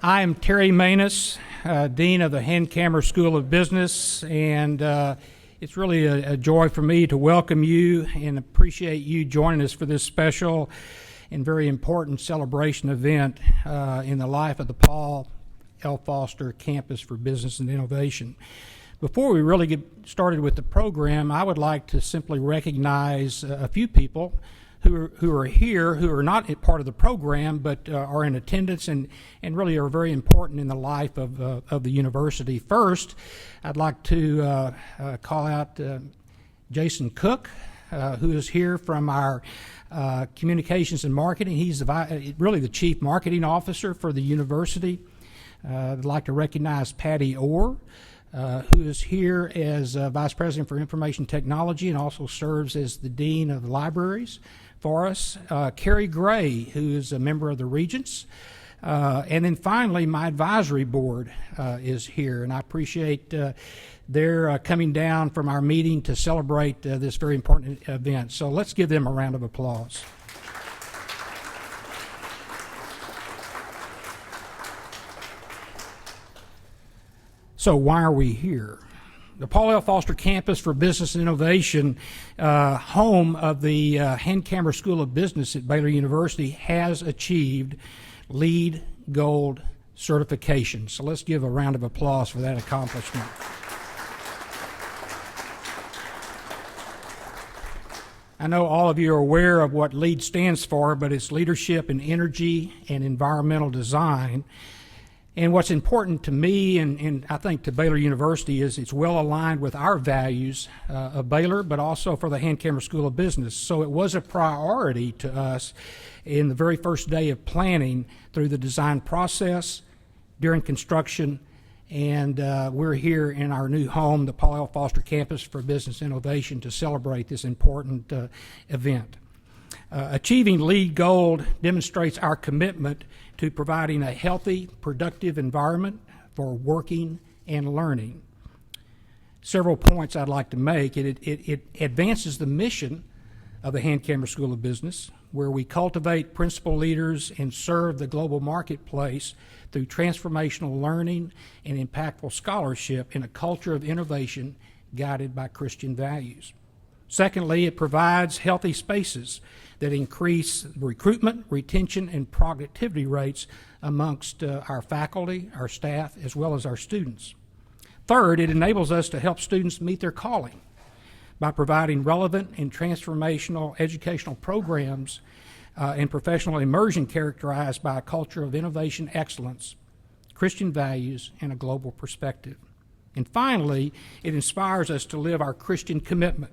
I am Terry MANESS, Dean of the Hankamer School of Business, and it's really a joy for me to welcome you and appreciate you joining us for this special and very important celebration event in the life of the Paul L. Foster Campus for Business and Innovation. Before we really get started with the program, I would like to simply recognize a few people who are here, who are not part of the program, but are in attendance and really are very important in the life of the university. First, I'd like to call out Jason Cook, who is here from our communications and marketing. He's really the chief marketing officer for the university. I'd like to recognize Patty Orr, who is here as Vice President for Information Technology and also serves as the Dean of the Libraries for us. Carrie Gray, who is a member of the Regents. And then finally, my advisory board is here, and I appreciate their coming down from our meeting to celebrate this very important event. So let's give them a round of applause. So why are we here? The Paul L. Foster Campus for Business and Innovation, home of the Hankamer School of Business at Baylor University, has achieved LEED Gold certification. So let's give a round of applause for that accomplishment. I know all of you are aware of what LEED stands for, but it's Leadership in Energy and Environmental Design. And what's important to me and I think to Baylor University is it's well aligned with our values of Baylor, but also for the Hankamer School of Business. So it was a priority to us in the very first day of planning through the design process, during construction, and we're here in our new home, the Paul L. Foster Campus for Business Innovation, to celebrate this important event. Achieving LEED Gold demonstrates our commitment to providing a healthy, productive environment for working and learning. Several points I'd like to make. It advances the mission of the Hankamer School of Business, where we cultivate principal leaders and serve the global marketplace through transformational learning and impactful scholarship in a culture of innovation guided by Christian values. Secondly, it provides healthy spaces that increase recruitment, retention, and productivity rates amongst our faculty, our staff, as well as our students. Third, it enables us to help students meet their calling by providing relevant and transformational educational programs and professional immersion characterized by a culture of innovation excellence, Christian values, and a global perspective. And finally, it inspires us to live our Christian commitment,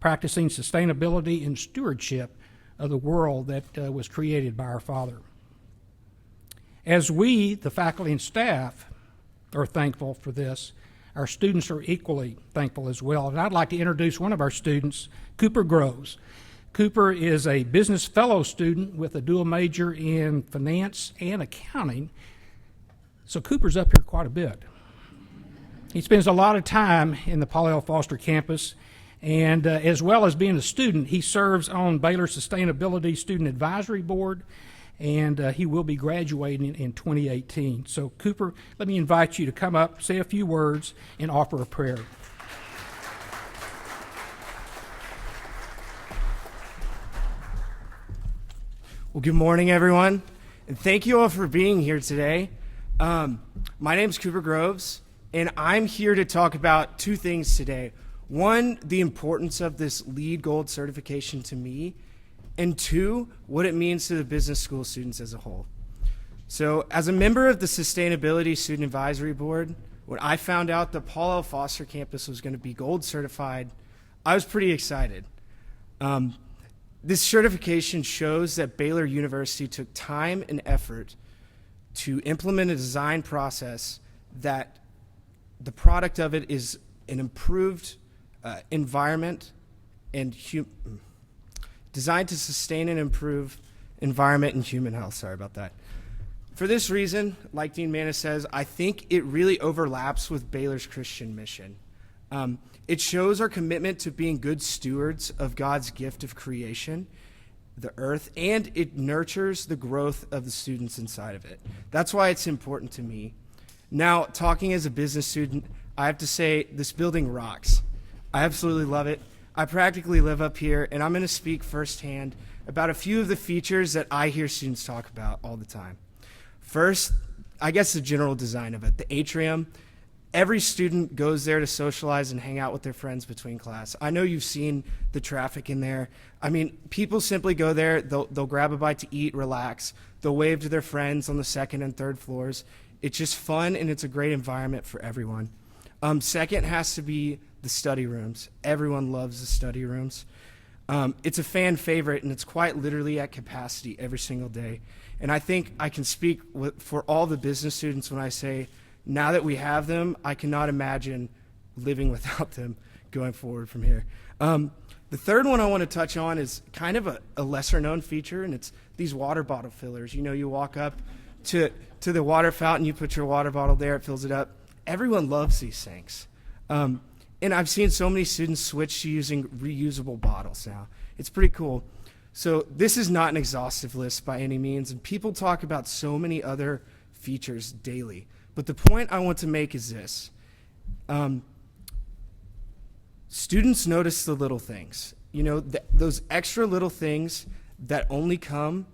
practicing sustainability and stewardship of the world that was created by our Father. As we, the faculty and staff, are thankful for this, our students are equally thankful as well. And I'd like to introduce one of our students, Cooper Groves. Cooper is a business fellow student with a dual major in finance and accounting. So Cooper's up here quite a bit. He spends a lot of time in the Paul L. Foster campus, and as well as being a student, he serves on Baylor Sustainability Student Advisory Board, and he will be graduating in 2018. So Cooper, let me invite you to come up, say a few words, and offer a prayer. Well, good morning, everyone, and thank you all for being here today. My name is Cooper Groves, and I'm here to talk about two things today. One, the importance of this LEED Gold certification to me, and two, what it means to the business school students as a whole. So as a member of the Sustainability Student Advisory Board, when I found out the Paul L. Foster campus was going to be gold certified, I was pretty excited. This certification shows that Baylor University took time and effort to implement a design process that the product of it is an improved environment and designed to sustain and improve environment and human health. Sorry about that. For this reason, like Dean MANESS says, I think it really overlaps with Baylor's Christian mission. It shows our commitment to being good stewards of God's gift of creation the earth, and it nurtures the growth of the students inside of it. That's why it's important to me. Now, talking as a business student, I have to say this building rocks. I absolutely love it. I practically live up here, and I'm going to speak firsthand about a few of the features that I hear students talk about all the time. First, I guess the general design of it, the atrium. Every student goes there to socialize and hang out with their friends between class. I know you've seen the traffic in there. I mean, people simply go there, they'll grab a bite to eat, relax. They'll wave to their friends on the second and third floors. It's just fun, and it's a great environment for everyone. Second has to be the study rooms. Everyone loves the study rooms. It's a fan favorite, and it's quite literally at capacity every single day. And I think I can speak for all the business students when I say, now that we have them, I cannot imagine living without them going forward from here. The third one I want to touch on is kind of a lesser-known feature, and it's these water bottle fillers. You know, you walk up to the water fountain, you put your water bottle there, it fills it up. Everyone loves these things. And I've seen so many students switch to using reusable bottles now. It's pretty cool. So this is not an exhaustive list by any means, and people talk about so many other features daily. But the point I want to make is this. Students notice the little things. You know, those extra little things that only come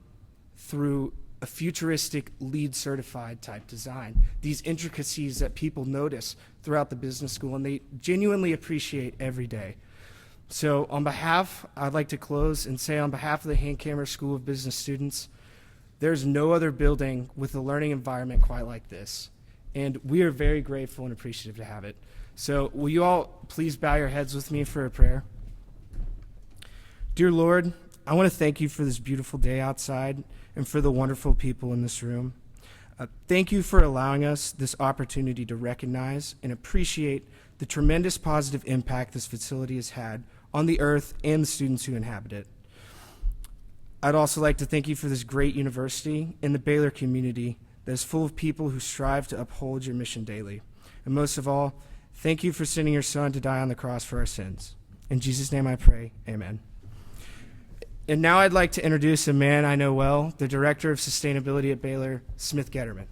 through a futuristic LEED certified type design. These intricacies that people notice throughout the business school and they genuinely appreciate every day. So on behalf, I'd like to close and say on behalf of the Hankamer School of Business students, there's no other building with a learning environment quite like this. And we are very grateful and appreciative to have it. So will you all please bow your heads with me for a prayer? Dear Lord, I want to thank you for this beautiful day outside and for the wonderful people in this room. Thank you for allowing us this opportunity to recognize and appreciate the tremendous positive impact this facility has had on the earth and the students who inhabit it. I'd also like to thank you for this great university and the Baylor community that is full of people who strive to uphold your mission daily. And most of all, thank you for sending your son to die on the cross for our sins. In Jesus' name I pray, amen. And now I'd like to introduce a man I know well, the Director of Sustainability at Baylor, Smith Getterman.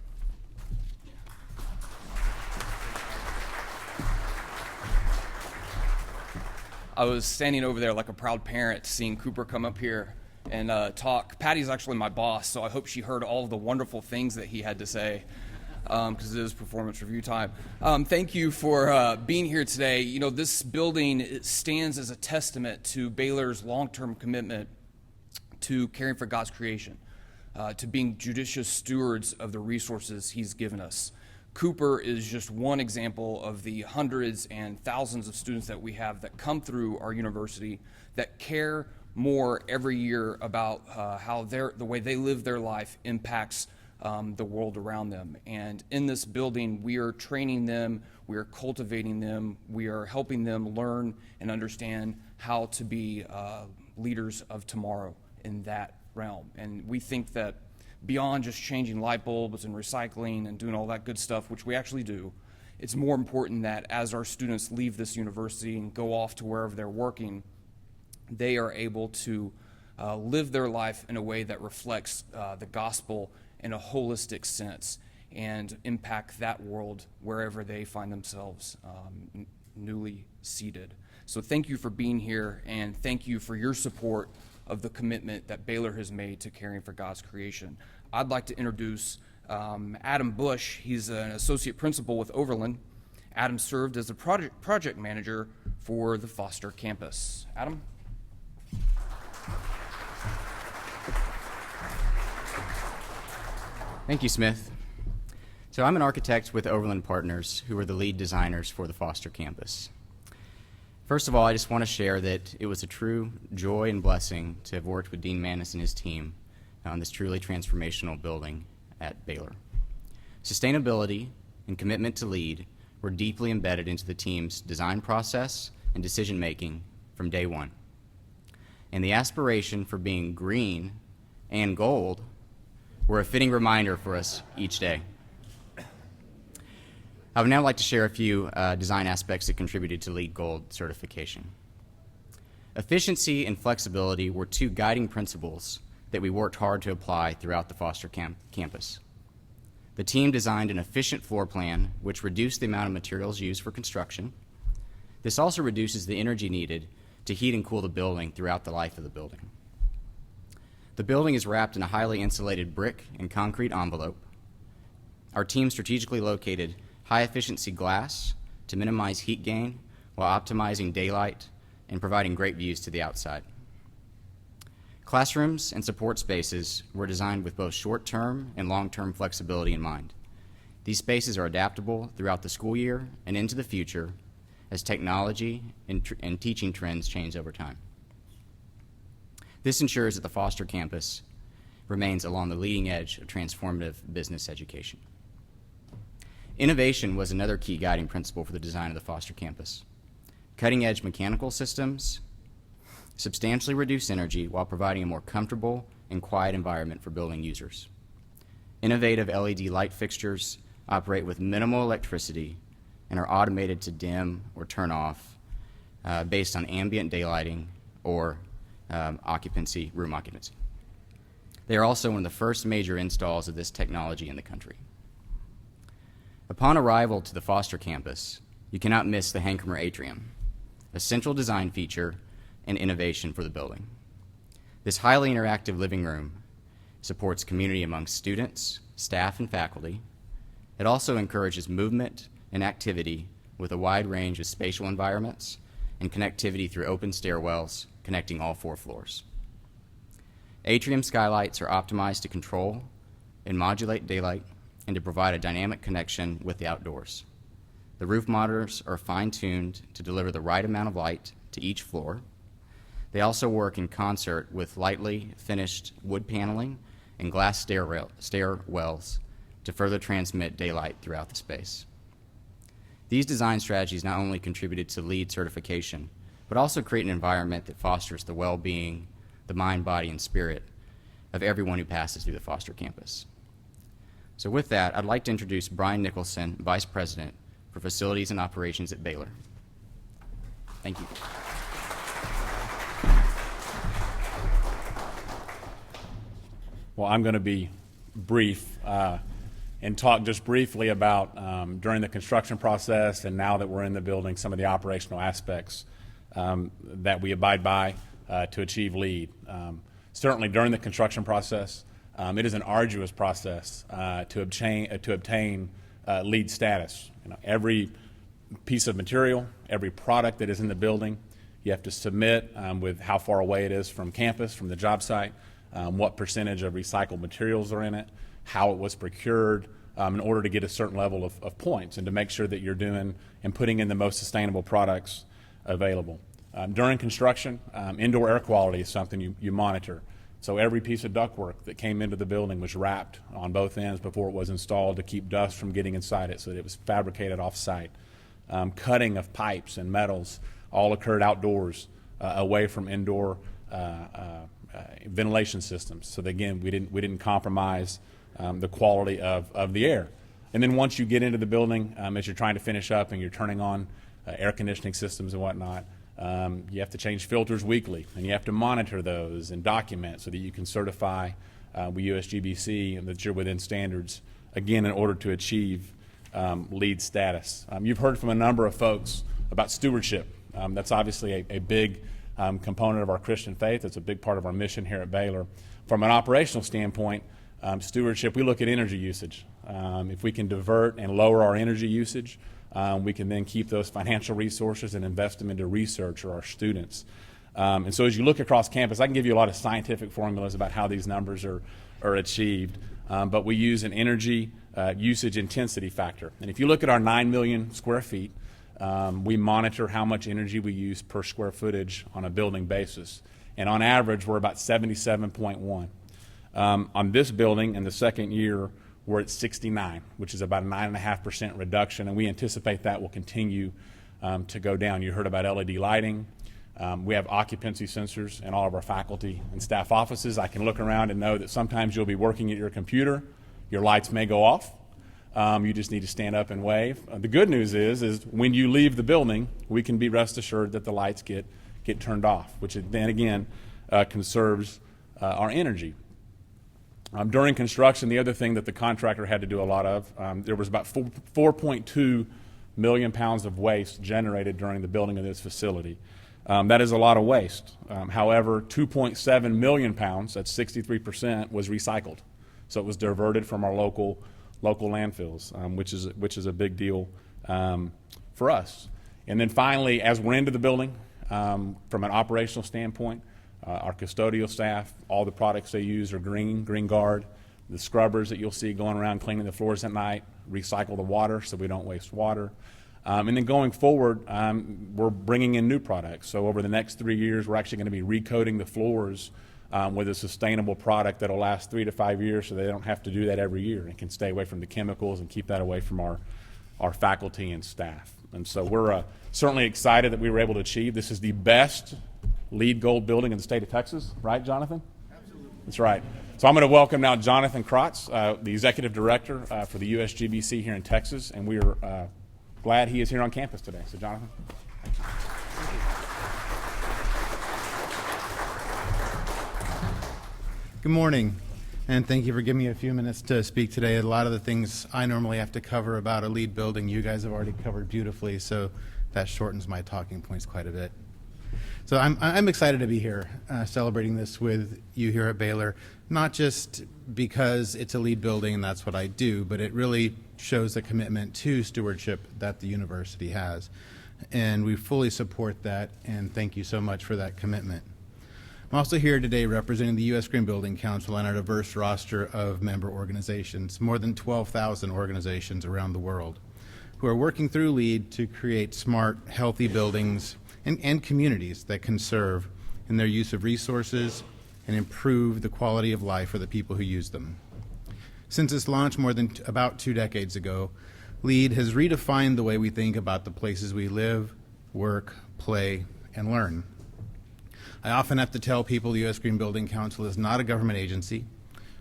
I was standing over there like a proud parent seeing Cooper come up here and talk. Patty's actually my boss, so I hope she heard all of the wonderful things that he had to say because it is performance review time. Thank you for being here today. You know, this building it stands as a testament to Baylor's long-term commitment to caring for God's creation, to being judicious stewards of the resources he's given us. Cooper is just one example of the hundreds and thousands of students that we have that come through our university that care more every year about how the way they live their life impacts the world around them. And in this building, we are training them, we are cultivating them, we are helping them learn and understand how to be leaders of tomorrow in that realm. And we think that beyond just changing light bulbs and recycling and doing all that good stuff, which we actually do, it's more important that as our students leave this university and go off to wherever they're working, they are able to live their life in a way that reflects the gospel in a holistic sense and impact that world wherever they find themselves newly seated. So thank you for being here, and thank you for your support of the commitment that Baylor has made to caring for God's creation. I'd like to introduce Adam Bush. He's an associate principal with Overland. Adam served as a project manager for the Foster campus. Adam? Thank you, Smith. So I'm an architect with Overland Partners, who are the lead designers for the Foster campus. First of all, I just want to share that it was a true joy and blessing to have worked with Dean MANESS and his team on this truly transformational building at Baylor. Sustainability and commitment to LEED were deeply embedded into the team's design process and decision-making from day one. And the aspiration for being green and gold were a fitting reminder for us each day. I would now like to share a few design aspects that contributed to LEED Gold certification. Efficiency and flexibility were two guiding principles that we worked hard to apply throughout the Foster campus. The team designed an efficient floor plan which reduced the amount of materials used for construction. This also reduces the energy needed to heat and cool the building throughout the life of the building. The building is wrapped in a highly insulated brick and concrete envelope. Our team strategically located high-efficiency glass to minimize heat gain while optimizing daylight and providing great views to the outside. Classrooms and support spaces were designed with both short-term and long-term flexibility in mind. These spaces are adaptable throughout the school year and into the future as technology and teaching trends change over time. This ensures that the Foster campus remains along the leading edge of transformative business education. Innovation was another key guiding principle for the design of the Foster campus. Cutting-edge mechanical systems substantially reduce energy while providing a more comfortable and quiet environment for building users. Innovative LED light fixtures operate with minimal electricity and are automated to dim or turn off based on ambient daylighting or room occupancy. They are also one of the first major installs of this technology in the country. Upon arrival to the Foster campus, you cannot miss the Hankamer atrium, a central design feature and innovation for the building. This highly interactive living room supports community among students, staff, and faculty. It also encourages movement and activity with a wide range of spatial environments and connectivity through open stairwells connecting all 4 floors. Atrium skylights are optimized to control and modulate daylight and to provide a dynamic connection with the outdoors. The roof monitors are fine-tuned to deliver the right amount of light to each floor. They also work in concert with lightly finished wood paneling and glass stairwells to further transmit daylight throughout the space. These design strategies not only contributed to LEED certification, but also create an environment that fosters the well-being, the mind, body, and spirit of everyone who passes through the Foster campus. So with that, I'd like to introduce Brian Nicholson, Vice President for Facilities and Operations at Baylor. Thank you. Well, I'm going to be brief and talk just briefly about during the construction process and now that we're in the building, some of the operational aspects that we abide by to achieve LEED. Certainly during the construction process, it is an arduous process to obtain LEED status. Every piece of material, every product that is in the building, you have to submit with how far away it is from campus, from the job site, what percentage of recycled materials are in it, how it was procured, in order to get a certain level of points and to make sure that you're doing and putting in the most sustainable products available. During construction, indoor air quality is something you monitor. So every piece of ductwork that came into the building was wrapped on both ends before it was installed to keep dust from getting inside it so that it was fabricated off-site. Cutting of pipes and metals all occurred outdoors, away from indoor ventilation systems. So that, again, we didn't compromise the quality of the air. And then once you get into the building, as you're trying to finish up and you're turning on air conditioning systems and whatnot, you have to change filters weekly, and you have to monitor those and document so that you can certify with USGBC and that you're within standards, again, in order to achieve LEED status. You've heard from a number of folks about stewardship. That's obviously a big component of our Christian faith. It's a big part of our mission here at Baylor. From an operational standpoint, stewardship, we look at energy usage. If we can divert and lower our energy usage, we can then keep those financial resources and invest them into research or our students. And so as you look across campus, I can give you a lot of scientific formulas about how these numbers are achieved, but we use an energy usage intensity factor. And if you look at our 9 million square feet, we monitor how much energy we use per square footage on a building basis. And on average, we're about 77.1. On this building, in the second year, we're at 69, which is about a 9.5% reduction, and we anticipate that will continue to go down. You heard about LED lighting. We have occupancy sensors in all of our faculty and staff offices. I can look around and know that sometimes you'll be working at your computer, your lights may go off. You just need to stand up and wave. The good news is when you leave the building, we can be rest assured that the lights get get turned off, which then again conserves our energy. During construction, the other thing that the contractor had to do a lot of, there was about 4.2 million pounds of waste generated during the building of this facility. That is a lot of waste. However, 2.7 million pounds, that's 63%, was recycled. So it was diverted from our local landfills, which is a big deal for us. And then finally, as we're into the building, from an operational standpoint, our custodial staff, all the products they use are green guard. The scrubbers that you'll see going around cleaning the floors at night recycle the water so we don't waste water. And then going forward, we're bringing in new products. So over the next 3 years, we're actually going to be recoating the floors with a sustainable product that will last 3 to 5 years so they don't have to do that every year and can stay away from the chemicals and keep that away from our faculty and staff. And so we're certainly excited that we were able to achieve. This is the best LEED Gold building in the state of Texas, right, Jonathan? Absolutely. That's right. So I'm going to welcome now Jonathan KRAATZ, the Executive Director for the USGBC here in Texas, and we are glad he is here on campus today. So Jonathan. Good morning, and thank you for giving me a few minutes to speak today. A lot of the things I normally have to cover about a LEED building, you guys have already covered beautifully, so that shortens my talking points quite a bit. So I'm excited to be here celebrating this with you here at Baylor, not just because it's a LEED building and that's what I do, but it really shows the commitment to stewardship that the university has. And we fully support that, and thank you so much for that commitment. I'm also here today representing the U.S. Green Building Council and our diverse roster of member organizations, more than 12,000 organizations around the world, who are working through LEED to create smart, healthy buildings and communities that conserve in their use of resources and improve the quality of life for the people who use them. Since its launch more than about 2 decades ago, LEED has redefined the way we think about the places we live, work, play, and learn. I often have to tell people the U.S. Green Building Council is not a government agency.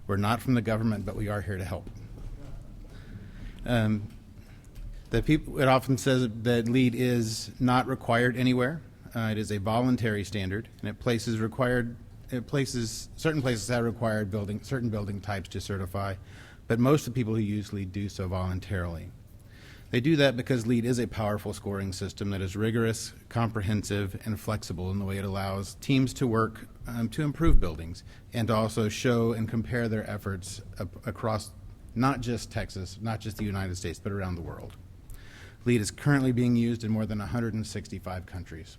We're not from the government, but we are here to help. It often says that LEED is not required anywhere. It is a voluntary standard, and it places certain places have required certain building types to certify, but most of the people who use LEED do so voluntarily. They do that because LEED is a powerful scoring system that is rigorous, comprehensive, and flexible in the way it allows teams to work to improve buildings and to also show and compare their efforts across not just Texas, not just the United States, but around the world. LEED is currently being used in more than 165 countries.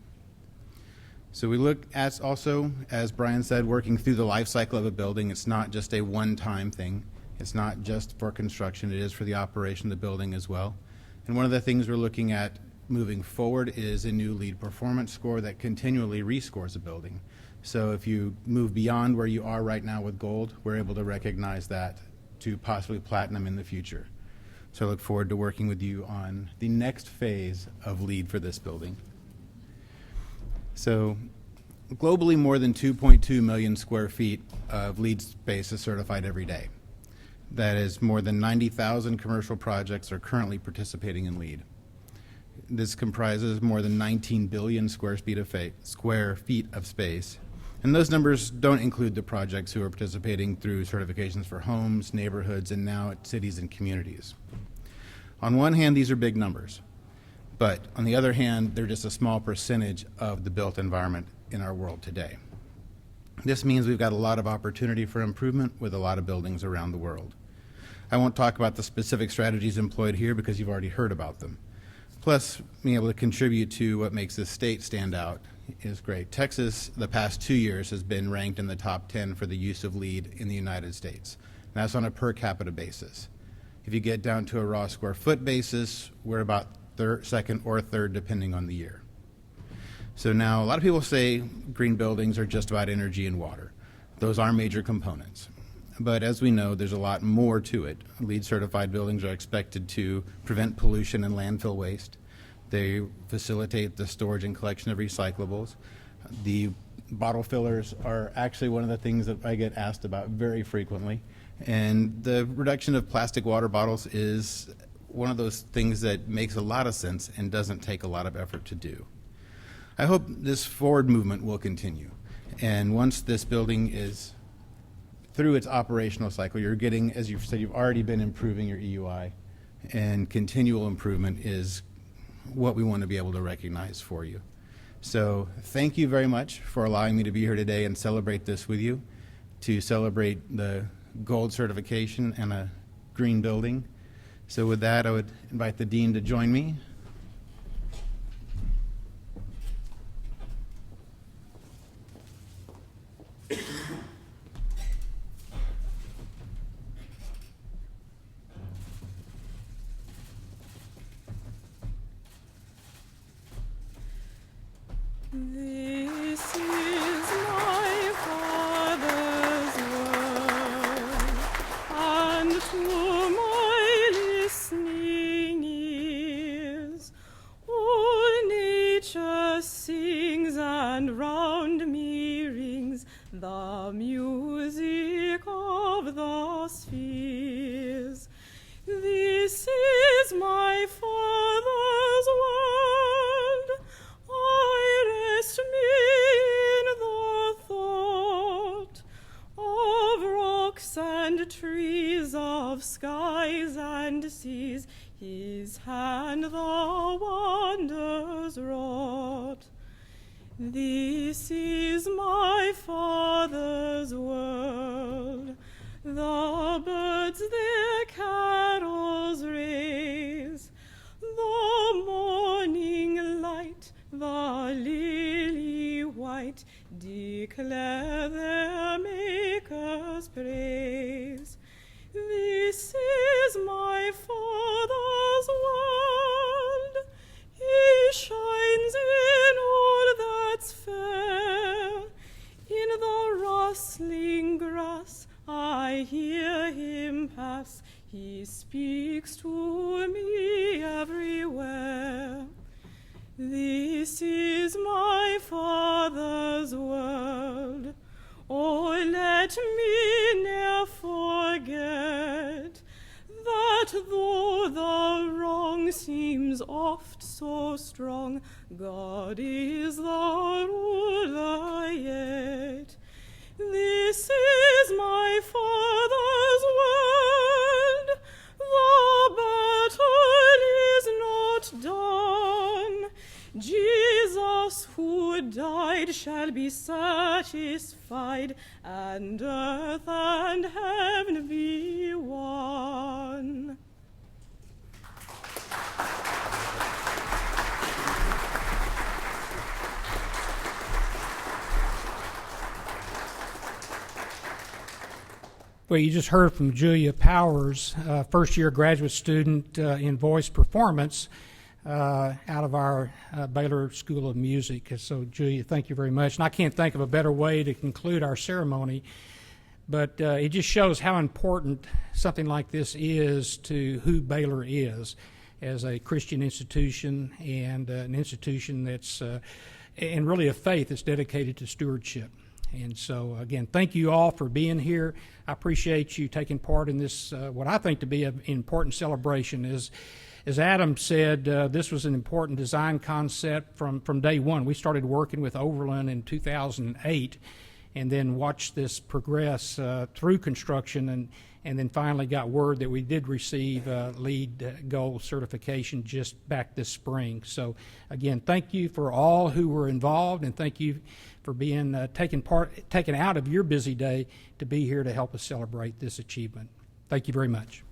So we look at also, as Brian said, working through the life cycle of a building. It's not just a one-time thing. It's not just for construction. It is for the operation of the building as well. And one of the things we're looking at moving forward is a new LEED performance score that continually rescores a building. So if you move beyond where you are right now with gold, we're able to recognize that to possibly platinum in the future. So I look forward to working with you on the next phase of LEED for this building. So globally, more than 2.2 million square feet of LEED space is certified every day. That is, more than 90,000 commercial projects are currently participating in LEED. This comprises more than 19 billion square feet of space. And those numbers don't include the projects who are participating through certifications for homes, neighborhoods, and now at cities and communities. On one hand, these are big numbers. But on the other hand, they're just a small percentage of the built environment in our world today. This means we've got a lot of opportunity for improvement with a lot of buildings around the world. I won't talk about the specific strategies employed here because you've already heard about them. Plus, being able to contribute to what makes this state stand out is great. Texas, the past 2 years, has been ranked in the top 10 for the use of LEED in the United States. And that's on a per capita basis. If you get down to a raw square foot basis, we're about second or third, depending on the year. So now, a lot of people say green buildings are just about energy and water. Those are major components. But as we know, there's a lot more to it. LEED certified buildings are expected to prevent pollution and landfill waste. They facilitate the storage and collection of recyclables. The bottle fillers are actually one of the things that I get asked about very frequently. And the reduction of plastic water bottles is one of those things that makes a lot of sense and doesn't take a lot of effort to do. I hope this forward movement will continue. And once this building is through its operational cycle, you're getting, as you've said, you've already been improving your EUI, and continual improvement is what we want to be able to recognize for you. So thank you very much for allowing me to be here today and celebrate this with you, to celebrate the gold certification and a green building. So with that, I would invite the Dean to join me. This is my Father's word, and to my listening ears, all nature sings, and round me rings the music of the spheres. This is my Father's world. I rest me in the thought of rocks and trees, of skies and seas, his hand the wonders wrought. This is my Father's world. The birds their carols raise, the morning light, the lily white, declare their Maker's praise. This is my Father's world. He shines in all that's fair. In the rustling grass I hear him pass. He speaks to me everywhere. This is my Father's world. Oh, let me ne'er forget that though the wrong seems oft so strong, God is the ruler yet. This is my Father's world. The battle is not done. Jesus who died shall be satisfied, and earth and heaven be one. Well, you just heard from Julia Powers, first-year graduate student in voice performance out of our Baylor School of Music. So, Julia, thank you very much. And I can't think of a better way to conclude our ceremony, but it just shows how important something like this is to who Baylor is as a Christian institution, and an institution that's, and really a faith that's dedicated to stewardship. And so, again, thank you all for being here. I appreciate you taking part in this, what I think to be an important celebration. As Adam said, this was an important design concept from day one. We started working with Overland in 2008, and then watched this progress through construction, and then finally got word that we did receive LEED Gold certification just back this spring. So, again, thank you for all who were involved, and thank you for being taken out of your busy day to be here to help us celebrate this achievement. Thank you very much.